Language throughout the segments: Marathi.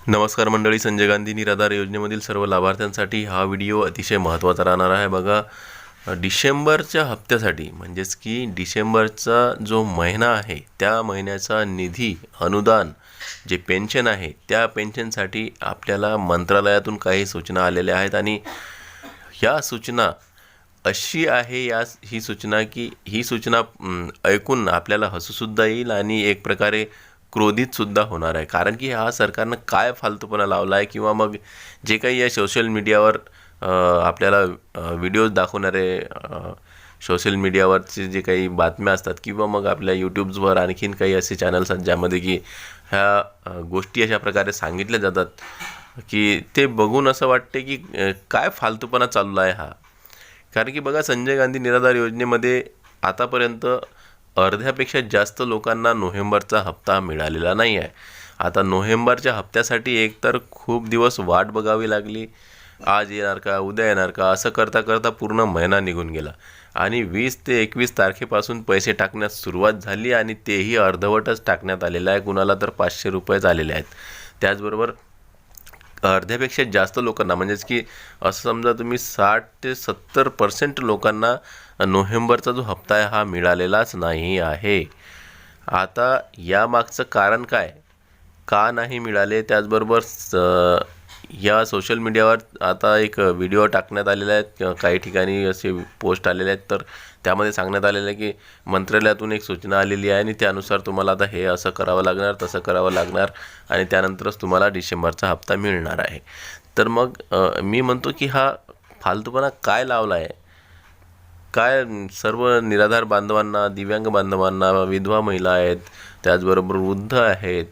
नमस्कार मंडळी, संजय गांधी निराधार योजनेमधील सर्व लाभार्थ्यांसाठी हा व्हिडिओ अतिशय महत्त्वाचा राहणार आहे. बघा, डिसेंबरच्या हप्त्यासाठी म्हणजेच की डिसेंबरचा जो महिना आहे त्या महिन्याचा निधी अनुदान जे पेन्शन आहे त्या पेन्शनसाठी आपल्याला मंत्रालयातून काही सूचना आलेल्या आहेत आणि ह्या सूचना अशी आहे ही सूचना की ही सूचना ऐकून आपल्याला हसूसुद्धा येईल आणि एक प्रकारे क्रोधितसुद्धा होणार आहे. कारण की हा सरकारनं काय फालतूपणा लावला आहे किंवा मग जे काही या सोशल मीडियावर आपल्याला व्हिडिओज दाखवणारे सोशल मीडियावरचे जे काही बातम्या असतात किंवा मग आपल्या यूट्यूब्सवर आणखीन काही असे चॅनल्स आहेत ज्यामध्ये की ह्या गोष्टी अशा प्रकारे सांगितल्या जातात की ते बघून असं वाटते की काय फालतूपणा चालला आहे हा. कारण की बघा, संजय गांधी निराधार योजनेमध्ये आतापर्यंत अर्ध्यापेक्षा जास्त लोकांना नोव्हेंबरचा हप्ता मिळालेला नाही आहे. आता नोव्हेंबरच्या हप्त्यासाठी एकतर खूप दिवस वाट बघावी लागली. आज येणार का, उद्या येणार का, असं करता करता पूर्ण महिना निघून गेला आणि 20 ते 21 तारखेपासून पैसे टाकण्यास सुरुवात झाली आणि तेही अर्धवटच टाकण्यात आलेलं आहे. कुणाला तर 500 रुपयेच आलेले आहेत. त्याचबरोबर अर्ध्यापेक्षा जास्त लोकांना म्हणजेच की असं समजा तुम्ही 60 ते 70% लोकांना नोव्हेंबरचा जो हप्ता आहे हा मिळालेलाच नाही आहे. आता यामागचं कारण काय, का नाही मिळाले, त्याचबरोबर या सोशल मीडियावर आता एक व्हिडिओ टाकण्यात आलेला आहे, काही ठिकाणी असे पोस्ट आलेले आहेत, तर त्यामध्ये सांगण्यात आलेलं आहे की मंत्रालयातून एक सूचना आलेली आहे आणि त्यानुसार तुम्हाला आता हे असं करावं लागणार, तसं करावं लागणार आणि त्यानंतरच तुम्हाला डिसेंबरचा हप्ता मिळणार आहे. तर मग मी म्हणतो की हा फालतूपणा काय लावला आहे, काय सर्व निराधार बांधवांना, दिव्यांग बांधवांना, विधवा महिला आहेत, त्याचबरोबर वृद्ध आहेत,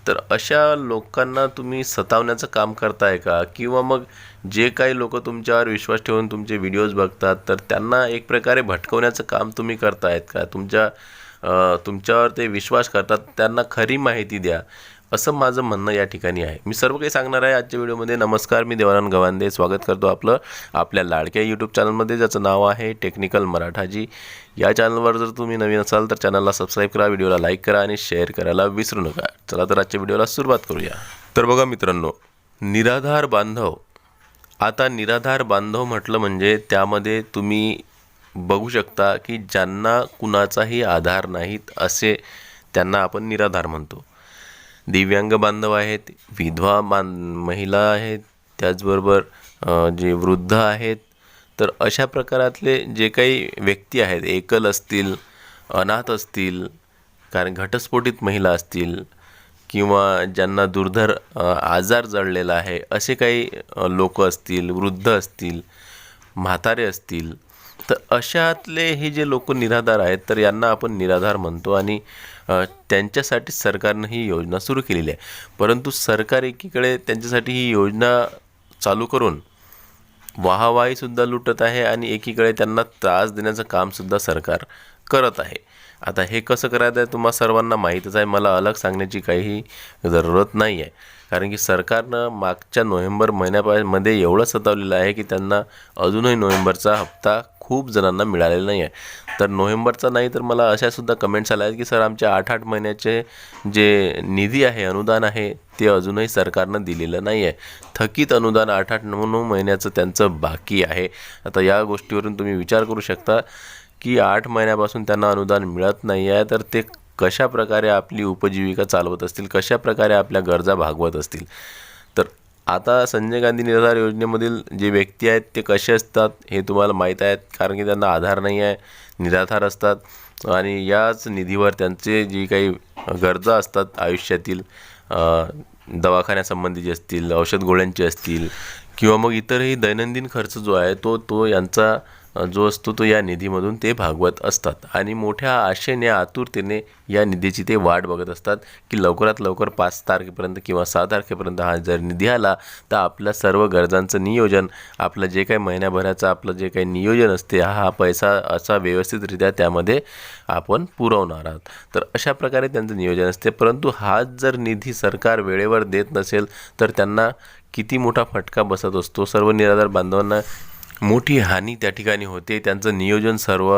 तर अशा लोकांना तुम्ही सतावण्याचं काम करताय का? किंवा मग जे काही लोक तुमच्यावर विश्वास ठेवून तुमचे व्हिडिओज बघतात तर त्यांना एक प्रकारे भटकवण्याचं काम तुम्ही करतायत का? तुमच्यावर ते विश्वास करतात, त्यांना खरी माहिती द्या, असं माझं म्हणणं या ठिकाणी आहे. मी सर्व काही सांगणार आहे आजच्या व्हिडिओमध्ये. नमस्कार, मी देवानंद गवांदे स्वागत करतो आपल्या लाडक्या यूट्यूब चॅनलमध्ये, ज्याचं नाव आहे टेक्निकल मराठाजी. या चॅनलवर जर तुम्ही नवीन असाल तर चॅनलला सबस्क्राईब करा, व्हिडिओला लाईक करा आणि शेअर करायला विसरू नका. चला तर आजच्या व्हिडिओला सुरुवात करूया. तर बघा मित्रांनो, निराधार बांधव. आता निराधार बांधव म्हटलं म्हणजे त्यामध्ये तुम्ही बघू शकता की ज्यांना कुणाचाही आधार नाहीत असे त्यांना आपण निराधार म्हणतो. दिव्यांग बांधव आहेत, विधवा महिला आहेत, त्याचबरोबर जे वृद्ध आहेत, तर अशा प्रकारातले जे काही व्यक्ती आहेत, एकल असतील, अनाथ असतील, कारण घटस्फोटित महिला असतील किंवा ज्यांना दुर्धर आजार जडलेला आहे असे काही लोक असतील, वृद्ध असतील, म्हातारे असतील, तर अशातले हे जे लोक निराधार आहेत तर यांना आपण निराधार म्हणतो आणि त्यांच्यासाठी सरकारनं ही योजना सुरू केलेली आहे. परंतु सरकार एकीकडे त्यांच्यासाठी ही योजना चालू करून वाहवाहीसुद्धा लुटत आहे आणि एकीकडे त्यांना त्रास देण्याचं कामसुद्धा सरकार करत आहे. आता हे कसं करायचं आहे तुम्हा सर्वांना माहीतच आहे, मला अलग सांगण्याची काही जरूरत नाही आहे. कारण की सरकारनं मागच्या नोव्हेंबर महिन्यामध्ये एवढं सतावलेलं आहे की त्यांना अजूनही नोव्हेंबरचा हप्ता खूप जणांना मिळालेला नाही आहे. तर नोव्हेंबरचा नाही तर मला अशासुद्धा कमेंट्स आल्या आहेत की सर, आमच्या 8-8 महिन्याचे जे निधी आहे, अनुदान आहे, ते अजूनही सरकारनं दिलेलं नाही आहे. थकीत अनुदान 8-9 महिन्याचं त्यांचं बाकी आहे. आता या गोष्टीवरून तुम्ही विचार करू शकता की 8 महिन्यापासून त्यांना अनुदान मिळत नाही आहे, तर ते कशा प्रकारे आपली उपजीविका चालवत असतील, कशा प्रकारे आपल्या गरजा भागवत असतील. तर आता संजय गांधी निराधार योजनेमधील जे व्यक्ती आहेत ते कसे असतात हे तुम्हाला माहीत आहेत, कारण की त्यांना आधार नाही आहे, निराधार असतात आणि याच निधीवर त्यांचे जी काही गरजा असतात आयुष्यातील, दवाखान्यासंबंधीचे असतील, औषध गोळ्यांचे असतील किंवा मग इतरही दैनंदिन खर्च जो आहे तो यांचा जो असतो तो या निधीमधून ते भागवत असतात आणि मोठ्या आशेने, आतुरतेने या निधीची ते वाट बघत असतात की लवकरात लवकर 5 तारखेपर्यंत किंवा 6 तारखेपर्यंत हा जर निधी आला तर आपल्या सर्व गरजांचं नियोजन, आपलं जे काही महिन्याभराचं आपलं जे काही नियोजन असते, हा पैसा असा व्यवस्थितरित्या त्यामध्ये आपण पुरवणार आहोत. तर अशा प्रकारे त्यांचं नियोजन असते. परंतु हाच जर निधी सरकार वेळेवर देत नसेल तर त्यांना किती मोठा फटका बसत असतो. सर्व निराधार बांधवांना मोठी हानी त्या ठिकाणी होते. त्यांचं नियोजन सर्व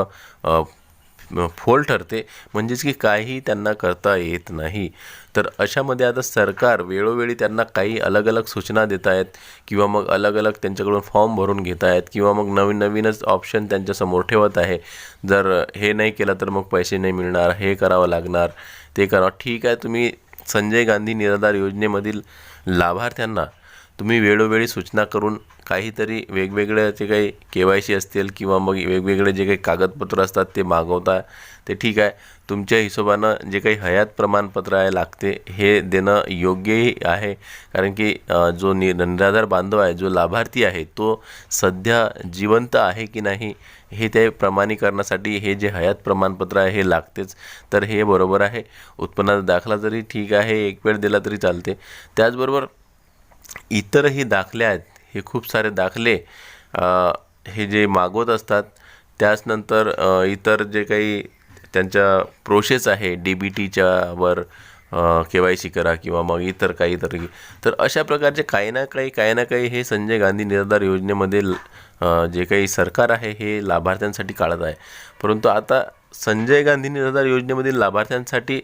फोल ठरते, म्हणजेच की काही त्यांना करता येत नाही. तर अशामध्ये आता सरकार वेळोवेळी त्यांना काही अलग अलग सूचना देत आहेत किंवा मग अलग अलग त्यांच्याकडून फॉर्म भरून घेत आहेत किंवा मग नवीनच ऑप्शन त्यांच्यासमोर ठेवत आहे. जर हे नाही केलं तर मग पैसे नाही मिळणार, हे करावं लागणार, ते करावं. ठीक आहे, तुम्ही संजय गांधी निराधार योजनेमधील लाभार्थ्यांना तुम्ही वेळोवेळी सूचना करून काहीतरी वेगवेगळे जे काही KYC असतील किंवा मग वेगवेगळे जे काही कागदपत्र असतात ते मागवता, ते ठीक आहे. तुमच्या हिशोबानं जे काही हयात प्रमाणपत्र आहे लागते हे देणं योग्यही आहे, कारण की जो निराधार बांधव आहे, जो लाभार्थी आहे, तो सध्या जिवंत आहे की नाही हे ते प्रमाणीकरणासाठी हे जे हयात प्रमाणपत्र आहे हे लागतेच. तर हे बरोबर आहे. उत्पन्नाचा दाखला जरी ठीक आहे, एक वेळ दिला तरी चालते. त्याचबरोबर इतरही दाखले आहेत, हे खूप सारे दाखले हे जे मागवत असतात. त्याचनंतर इतर जे काही त्यांच्या प्रोसेस आहे, DBTच्या वर KYC करा किंवा मग इतर काहीतरी, तर अशा प्रकारचे काही ना काही हे संजय गांधी निराधार योजनेमध्ये जे काही सरकार आहे हे लाभार्थ्यांसाठी काढत आहे. परंतु आता संजय गांधी निराधार योजनेमधील लाभार्थ्यांसाठी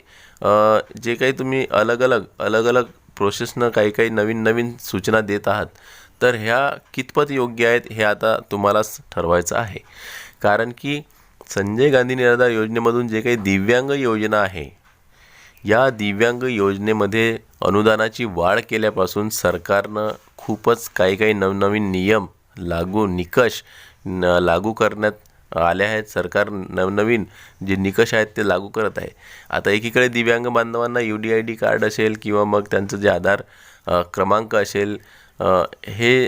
जे काही तुम्ही अलग अलग प्रोसेसनं काही नवीन सूचना देत आहात, तर ह्या कितपत योग्य आहेत हे आता तुम्हालाच ठरवायचं आहे. कारण की संजय गांधी निराधार योजनेमधून जे काही दिव्यांग योजना आहे, या दिव्यांग योजनेमध्ये अनुदानाची वाढ केल्यापासून सरकारनं खूपच काही नवनवीन नियम निकष लागू करण्यात आले आहेत. सरकार नवनवीन जे निकष आहेत ते लागू करत आहे. आता एकीकडे दिव्यांग बांधवांना UDID कार्ड असेल किंवा मग त्यांचं जे आधार क्रमांक असेल हे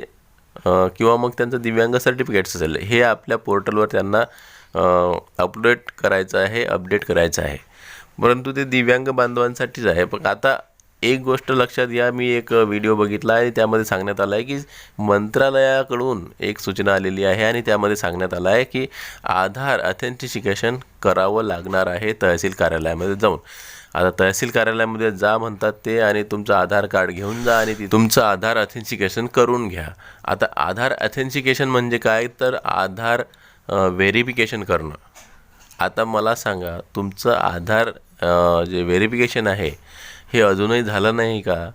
किंवा मग त्यांचं दिव्यांग सर्टिफिकेट्स असेल, हे आपल्या पोर्टलवर त्यांना अपडेट करायचं आहे. परंतु ते दिव्यांग बांधवांसाठीच आहे. पण आता एक गोष्ट लक्षात घ्या, मी एक व्हिडिओ बघितला आहे, त्यामध्ये सांगण्यात आलं आहे की मंत्रालयाकडून एक सूचना आलेली आहे आणि त्यामध्ये सांगण्यात आलं आहे की आधार ऑथेंटिकेशन करावं लागणार आहे तहसील कार्यालयामध्ये जाऊन. आता तहसील कार्यालयामध्ये जा म्हणतात ते, आणि तुमचं आधार कार्ड घेऊन जा आणि तुमचं आधार ऑथेंटिकेशन करून घ्या. आता आधार ऑथेंटिकेशन म्हणजे काय, तर आधार व्हेरिफिकेशन करणं. आता मला सांगा, तुमचं आधार जे व्हेरिफिकेशन आहे हे अजूनही झालं नाही का?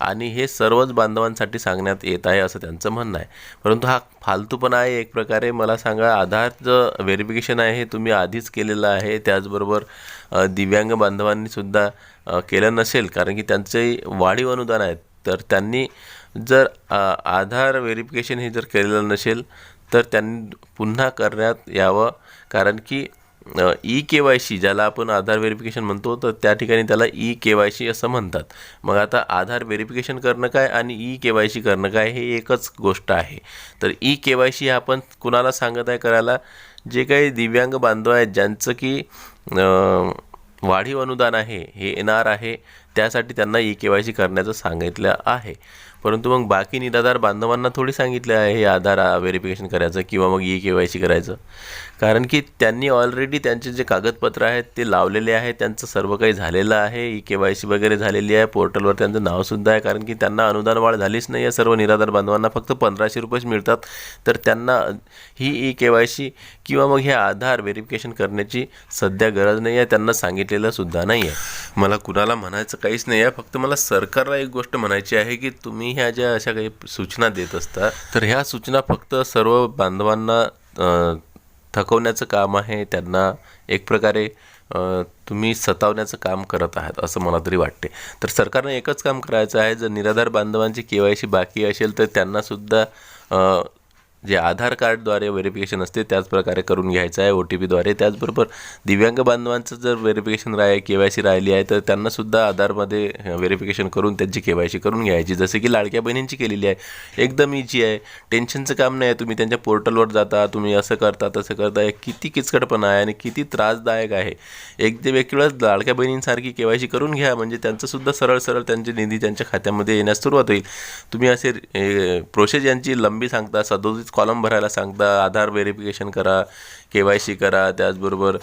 आणि हे सर्वच बांधवांसाठी सांगण्यात येत आहे असं त्यांचं म्हणणं आहे. परंतु हा फालतूपणा आहे एक प्रकारे. मला सांगा, आधारचं व्हेरिफिकेशन आहे हे तुम्ही आधीच केलेलं आहे. त्याचबरोबर दिव्यांग बांधवांनीसुद्धा केलं नसेल, कारण की त्यांचंही वाढीव अनुदान आहेत. तर त्यांनी जर आधार व्हेरिफिकेशन हे जर केलेलं नसेल तर त्यांनी पुन्हा करण्यात यावं, कारण की KYC ज्याला आपण आधार व्हेरिफिकेशन म्हणतो, तर त्या ठिकाणी त्याला KYC असं म्हणतात. मग आता आधार व्हेरिफिकेशन करणं काय आणि KYC करणं काय हे एकच गोष्ट आहे. तर KYC आपण कुणाला सांगत आहे करायला, जे काही दिव्यांग बांधव आहेत ज्यांचं की वाढीव अनुदान आहे हे येणार आहे, त्यासाठी त्यांना KYC करण्याचं सांगितलं आहे. परंतु मग बाकी निराधार बांधवांना थोडी सांगितले आहे हे आधार व्हेरिफिकेशन करायचं किंवा मग KYC करायचं, कारण की त्यांनी ऑलरेडी त्यांचे जे कागदपत्र आहेत ते लावलेले आहे. त्यांचं सर्व काही झालेलं आहे, KYC वगैरे झालेली आहे, पोर्टलवर त्यांचं नावसुद्धा आहे. कारण की त्यांना अनुदान वाढ झालीच नाही आहे. सर्व निराधार बांधवांना फक्त 1500 रुपयेच मिळतात. तर त्यांना ही KYC किंवा मग हे आधार व्हेरिफिकेशन करण्याची सध्या गरज नाही आहे, त्यांना सांगितलेलं सुद्धा नाही आहे. मला कुणाला म्हणायचं काहीच नाही आहे, फक्त मला सरकारला एक गोष्ट म्हणायची आहे की तुम्ही ह्या ज्या अशा काही सूचना देत असता, तर ह्या सूचना फक्त सर्व बांधवांना थकवण्याचं काम आहे. त्यांना एक प्रकारे तुम्ही सतावण्याचं काम करत आहात असं मला तरी वाटते. तर सरकारने एकच काम करायचं आहे, जर निराधार बांधवांची KYC बाकी असेल तर त्यांनासुद्धा जे आधार कार्डद्वारे व्हेरिफिकेशन असते त्याच प्रकारे करून घ्यायचं आहे, OTPद्वारे. त्याचबरोबर दिव्यांग बांधवांचं जर व्हेरिफिकेशन KYC राहिली आहे तर त्यांनासुद्धा आधारमध्ये व्हेरिफिकेशन करून त्यांची KYC करून घ्यायची, जसे की लाडक्या बहिणींची केलेली आहे. एकदम इझी आहे, टेन्शनचं काम नाही आहे. तुम्ही त्यांच्या पोर्टलवर जाता, तुम्ही असं करता तसं करता. किती किचकटपणा आहे आणि किती त्रासदायक आहे. एक वेळेस लाडक्या बहिणींसारखी KYC करून घ्या, म्हणजे त्यांचंसुद्धा सरळ त्यांचे निधी त्यांच्या खात्यामध्ये येण्यास सुरुवात होईल. तुम्ही असे प्रोसेस यांची लंबी सांगता, 37 तिथेच कॉलम भरायला सांगता, आधार व्हेरिफिकेशन करा, KYC करा, त्याचबरोबर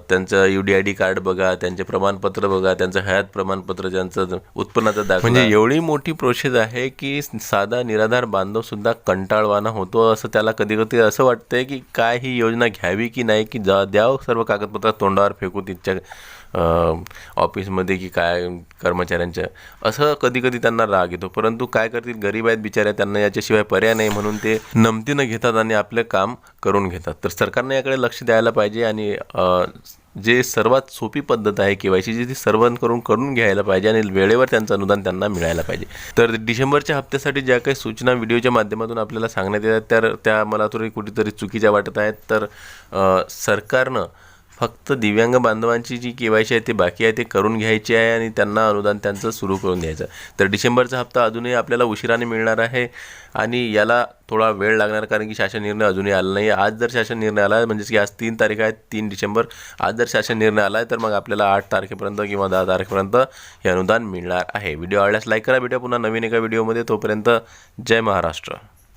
त्यांचं UDID कार्ड बघा, त्यांचे प्रमाणपत्र बघा, त्यांचं हयात प्रमाणपत्र, ज्यांचं उत्पन्नाचा दाखला, म्हणजे एवढी मोठी प्रोसेस आहे की साधा निराधार बांधवसुद्धा कंटाळवाणा होतो. असं त्याला कधी कधी असं वाटतंय की काय ही योजना घ्यावी की नाही, की द्यावं सर्व कागदपत्र तोंडावर फेकू तिथच्या ऑफिसमध्ये की काय कर्मचाऱ्यांच्या, असं कधी कधी त्यांना राग येतो. परंतु काय करतील, गरीब आहेत बिचारे, त्यांना याच्याशिवाय पर्याय नाही, म्हणून ते नमतीनं घेतात आणि आपलं काम करून घेतात. तर सरकारने याकडे लक्ष द्यायला पाहिजे आणि जे सर्वात सोपी पद्धत आहे KYCची ती करून घ्यायला पाहिजे आणि वेळेवर त्यांचं अनुदान त्यांना मिळायला पाहिजे. तर डिसेंबरच्या हप्त्यासाठी ज्या काही सूचना व्हिडिओच्या माध्यमातून आपल्याला सांगण्यात येतात तर त्या मला तरी कुठेतरी चुकीच्या वाटत आहेत. तर सरकारनं फक्त दिव्यांग बांधवांची जी KYC आहे ते बाकी आहे ते करून घ्यायची आहे आणि त्यांना अनुदान त्यांचं सुरू करून द्यायचं. तर डिसेंबरचा हप्ता अजूनही आपल्याला उशिराने मिळणार आहे आणि याला थोडा वेळ लागणार, कारण की शासन निर्णय अजूनही आला नाही. आज जर शासन निर्णय आला, म्हणजे की आज 3 तारीख आहे, 3 डिसेंबर, आज जर शासन निर्णय आला आहे तर मग आपल्याला 8 तारखेपर्यंत किंवा 10 तारखेपर्यंत हे अनुदान मिळणार आहे. व्हिडिओ आवडल्यास लाईक करा. भेटूया पुन्हा नवीन एका व्हिडिओमध्ये. तोपर्यंत जय महाराष्ट्र.